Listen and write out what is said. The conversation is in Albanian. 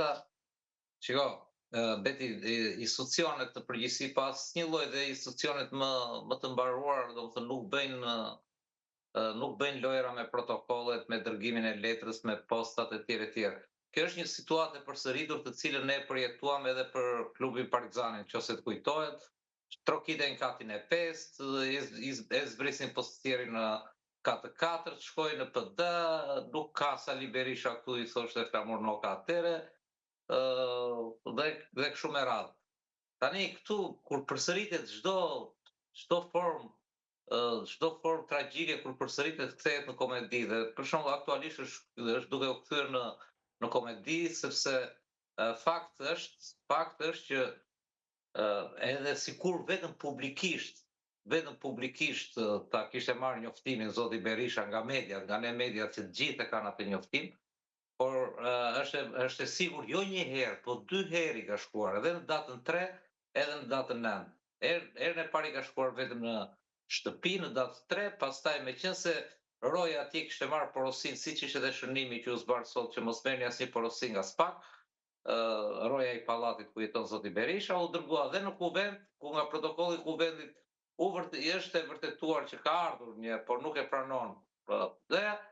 tjera, shiko, beti institucionet në përgjithësi pas një lloj dhe institucionet më të mbaruar, domethënë nuk bëjnë lojra me protokollet, me dërgimin e letrës, me postat e tjera e tjera. Kjo është një situatë e përsëritur të cilën ne përjetuam edhe për klubin Partizanin, nëse të kujtohet, trokitën katin e 5, e zbrisin postieri në 4-4, shkoi në PD, nuk ka Sali Berisha këtu i thoshte Flamur Noka atëre, dhe kështu me radhë. Tani këtu kur përsëritet çdo formë tragjike kur përsëritet kthehet në komedi dhe për shembull aktualisht është duke u kthyer në komedi sepse fakti është që edhe sikur vetëm publikisht ta kishte marrë njoftimin zoti Berisha nga mediat, nga ne mediat që të gjithë e kanë atë njoftim, por është e sigurt jo një herë, po 2 herë i ka shkuar, edhe në datën 3, edhe në datën 9. Herën e parë i ka shkuar vetëm në shtëpi në datën 3, pastaj meqense Roja atje kishte marrë porosin, siç ishte edhe shënimi që u zbar sot që mos merrni asnjë porosi nga SPAK, Roja i pallatit ku jeton zoti Berisha u dërgua dhe në kuvend, ku nga protokolli i kuvendit është e vërtetuar që ka ardhur një, por nuk e pranon. Dhe